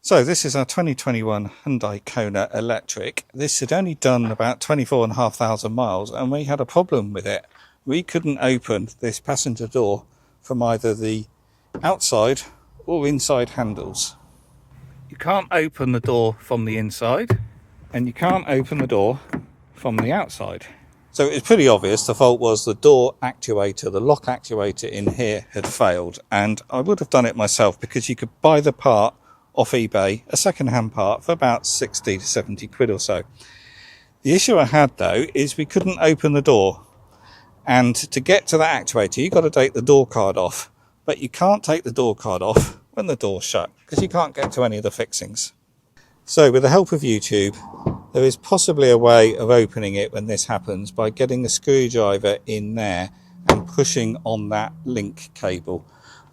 So this is our 2021 Hyundai Kona electric. This had only done about 24,500 miles and we had a problem with it. We couldn't open this passenger door from either the outside or inside handles. You can't open the door from the inside and you can't open the door from the outside. So it was pretty obvious the fault was the door actuator, the lock actuator in here had failed, and I would have done it myself because you could buy the part off eBay, a second-hand part, for about 60 to 70 quid or so. The issue I had though is we couldn't open the door, and to get to that actuator you've got to take the door card off, but you can't take the door card off when the door's shut because you can't get to any of the fixings. So with the help of YouTube, there is possibly a way of opening it when this happens by getting a screwdriver in there and pushing on that link cable.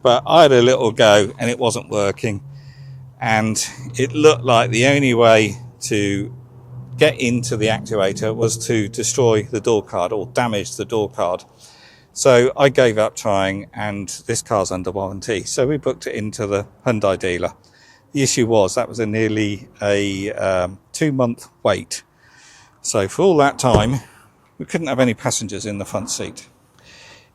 But I had a little go and it wasn't working. And it looked like the only way to get into the actuator was to destroy the door card or damage the door card. So I gave up trying, and this car's under warranty. So we booked it into the Hyundai dealer. The issue was that was nearly a 2-month wait. So for all that time, we couldn't have any passengers in the front seat.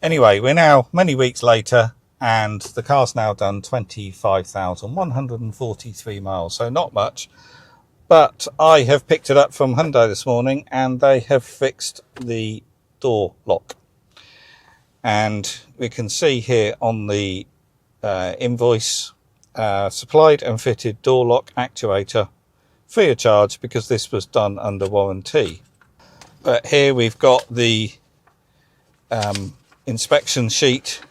Anyway, we're now many weeks later, and the car's now done 25,143 miles, so not much. But I have picked it up from Hyundai this morning and they have fixed the door lock. And we can see here on the invoice, supplied and fitted door lock actuator, free of charge because this was done under warranty. But here we've got the inspection sheet,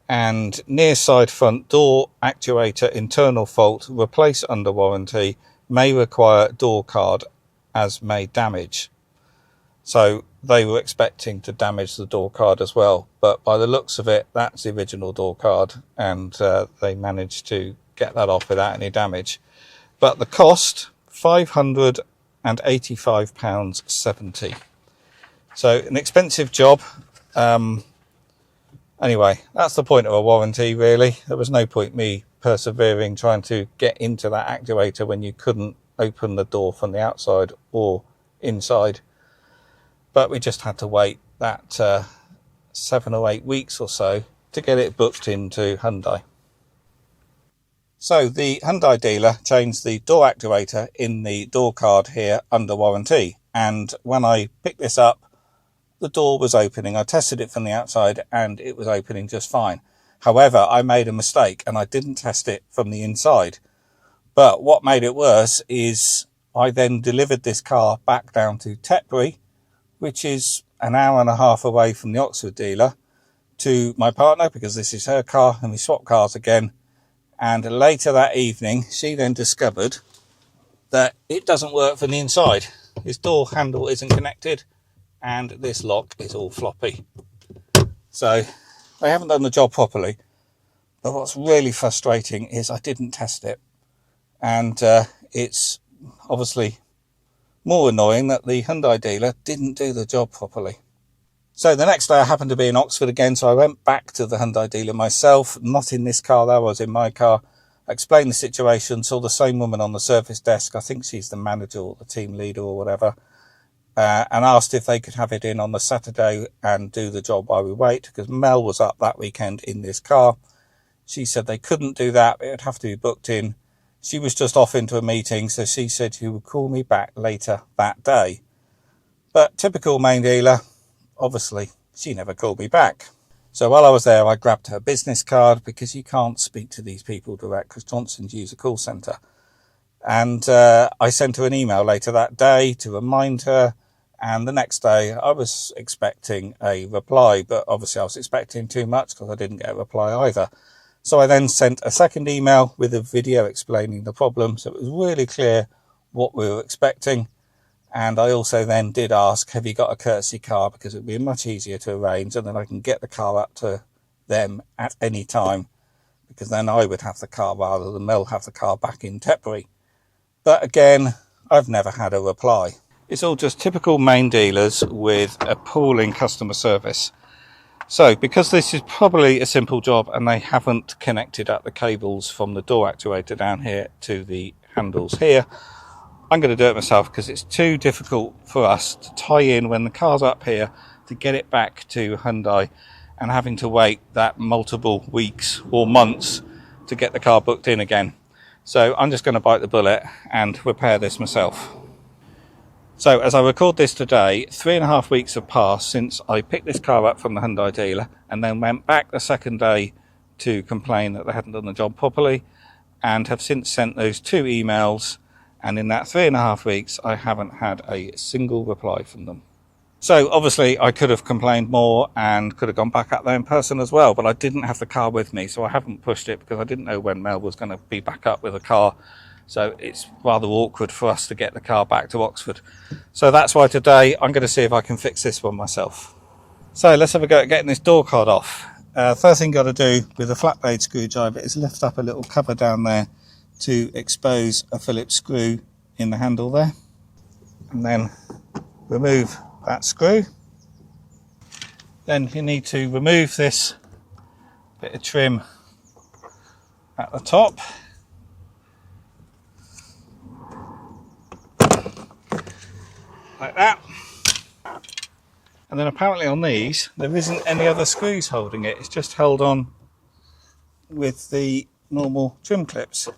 and near side front door actuator internal fault, replace under warranty, may require door card as may damage. So they were expecting to damage the door card as well, but by the looks of it that's the original door card, and they managed to get that off without any damage. But the cost, £585.70. So an expensive job. Anyway, that's the point of a warranty, really. There was no point me persevering trying to get into that actuator when you couldn't open the door from the outside or inside. But we just had to wait that 7 or 8 weeks or so to get it booked into Hyundai. So the Hyundai dealer changed the door actuator in the door card here under warranty. And when I picked this up, the door was opening. I tested it from the outside and it was opening just fine. However, I made a mistake and I didn't test it from the inside. But what made it worse is I then delivered this car back down to Tetbury, which is an hour and a half away from the Oxford dealer, to my partner because this is her car, and we swapped cars again. And later that evening, she then discovered that it doesn't work from the inside. This door handle isn't connected and this lock is all floppy. So they haven't done the job properly. But what's really frustrating is I didn't test it. And it's obviously more annoying that the Hyundai dealer didn't do the job properly. So the next day I happened to be in Oxford again, so I went back to the Hyundai dealer myself, not in this car though, I was in my car. I explained the situation, saw the same woman on the service desk, I think she's the manager or the team leader or whatever, and asked if they could have it in on the Saturday and do the job while we wait, because Mel was up that weekend in this car. She said they couldn't do that, it would have to be booked in. She was just off into a meeting, so she said she would call me back later that day. But typical main dealer, obviously, she never called me back. So while I was there, I grabbed her business card because you can't speak to these people direct because Johnson's use a call centre. And I sent her an email later that day to remind her. And the next day, I was expecting a reply, but obviously I was expecting too much because I didn't get a reply either. So I then sent a second email with a video explaining the problem, so it was really clear what we were expecting. And I also then did ask, have you got a courtesy car, because it would be much easier to arrange, and then I can get the car up to them at any time, because then I would have the car rather than Mel have the car back in Tetbury. But again, I've never had a reply. It's all just typical main dealers with appalling customer service. So because this is probably a simple job and they haven't connected up the cables from the door actuator down here to the handles here, I'm going to do it myself because it's too difficult for us to tie in when the car's up here to get it back to Hyundai and having to wait that multiple weeks or months to get the car booked in again. So I'm just going to bite the bullet and repair this myself. So as I record this today, 3.5 weeks have passed since I picked this car up from the Hyundai dealer and then went back the second day to complain that they hadn't done the job properly, and have since sent those 2 emails, and in that 3.5 weeks I haven't had a single reply from them. So obviously I could have complained more and could have gone back up there in person as well, but I didn't have the car with me, so I haven't pushed it because I didn't know when Mel was going to be back up with a car. So it's rather awkward for us to get the car back to Oxford. So that's why today I'm going to see if I can fix this one myself. So let's have a go at getting this door card off. First thing got to do with a flat blade screwdriver is lift up a little cover down there to expose a Phillips screw in the handle there. And then remove that screw. Then you need to remove this bit of trim at the top. Like that. And then apparently on these there isn't any other screws holding it, it's just held on with the normal trim clips.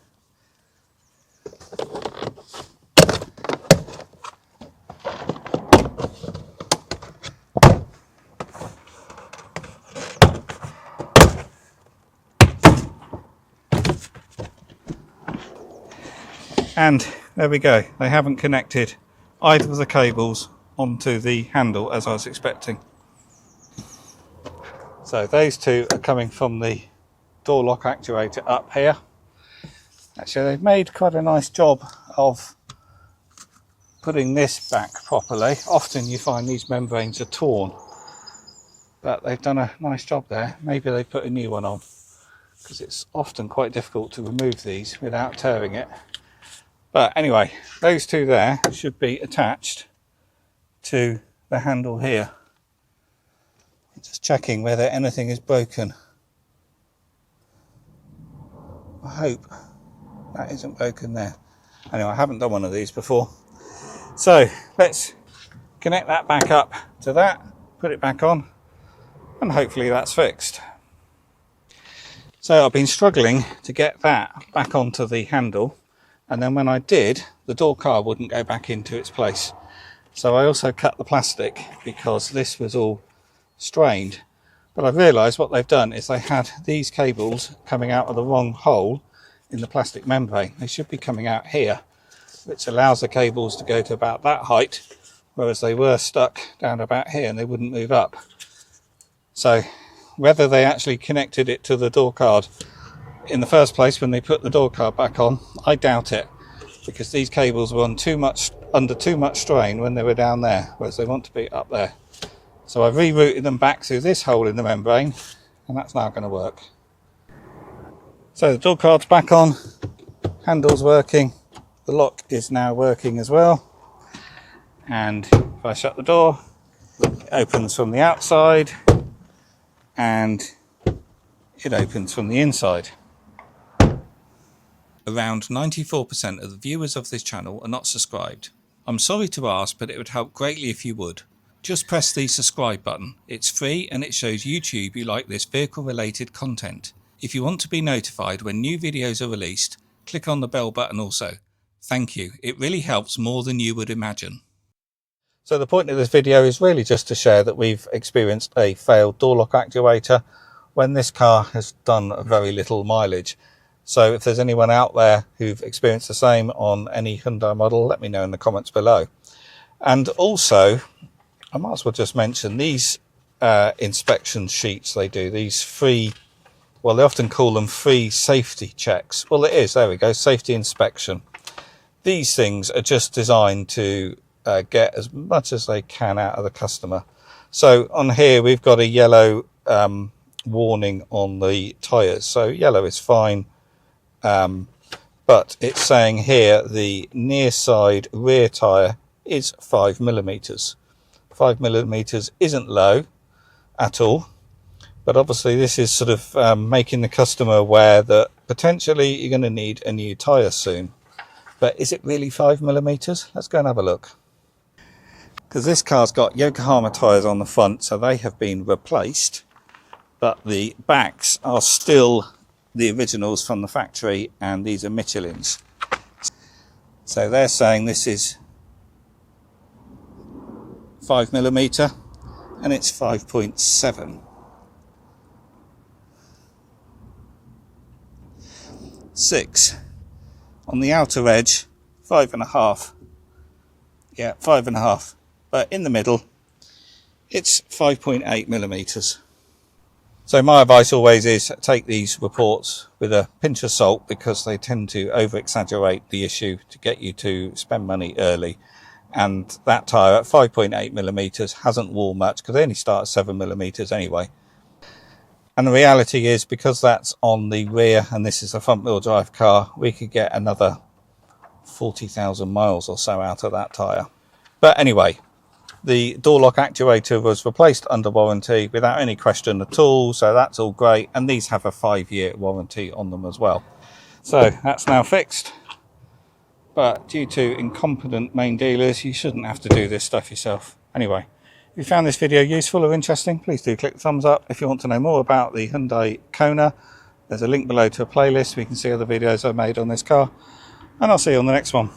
And there we go, they haven't connected either of the cables onto the handle as I was expecting. So those 2 are coming from the door lock actuator up here. Actually, they've made quite a nice job of putting this back properly. Often you find these membranes are torn, but they've done a nice job there. Maybe they put a new one on, because it's often quite difficult to remove these without tearing it. But anyway, those 2 there should be attached to the handle here. Just checking whether anything is broken. I hope that isn't broken there. Anyway, I haven't done one of these before. So let's connect that back up to that, put it back on, and hopefully that's fixed. So I've been struggling to get that back onto the handle, and then when I did, the door card wouldn't go back into its place. So I also cut the plastic because this was all strained. But I've realised what they've done is they had these cables coming out of the wrong hole in the plastic membrane. They should be coming out here, which allows the cables to go to about that height, whereas they were stuck down about here and they wouldn't move up. So whether they actually connected it to the door card in the first place when they put the door card back on, I doubt it, because these cables were under too much strain when they were down there, whereas they want to be up there. So I've rerouted them back through this hole in the membrane, and that's now going to work. So the door card's back on, handle's working, the lock is now working as well, and if I shut the door, it opens from the outside and it opens from the inside. Around 94% of the viewers of this channel are not subscribed. I'm sorry to ask, but it would help greatly if you would. Just press the subscribe button. It's free and it shows YouTube you like this vehicle related content. If you want to be notified when new videos are released, click on the bell button also. Thank you, it really helps more than you would imagine. So the point of this video is really just to share that we've experienced a failed door lock actuator when this car has done very little mileage. So if there's anyone out there who've experienced the same on any Hyundai model, let me know in the comments below. And also, I might as well just mention these inspection sheets they do, these free, well, they often call them free safety checks. Well, it is, there we go, safety inspection. These things are just designed to get as much as they can out of the customer. So on here, we've got a yellow warning on the tyres. So yellow is fine. But it's saying here the near side rear tyre is 5 millimeters. 5 millimeters isn't low at all, But obviously this is sort of making the customer aware that potentially you're going to need a new tyre soon. But is it really 5mm? Let's go and have a look. Because this car's got Yokohama tyres on the front, so they have been replaced. But the backs are still the originals from the factory, and these are Michelin's. So they're saying this is 5mm and it's 5.7. 6 on the outer edge, 5.5. Yeah, 5.5. But in the middle, it's 5.8mm. So my advice always is take these reports with a pinch of salt, because they tend to over-exaggerate the issue to get you to spend money early. And that tyre at 5.8mm hasn't worn much, because they only start at 7mm anyway. And the reality is, because that's on the rear and this is a front wheel drive car, we could get another 40,000 miles or so out of that tyre. But anyway, the door lock actuator was replaced under warranty without any question at all, so that's all great. And these have a 5-year warranty on them as well. So that's now fixed. But due to incompetent main dealers, you shouldn't have to do this stuff yourself. Anyway, if you found this video useful or interesting, please do click the thumbs up. If you want to know more about the Hyundai Kona, there's a link below to a playlist where you can see other videos I've made on this car. And I'll see you on the next one.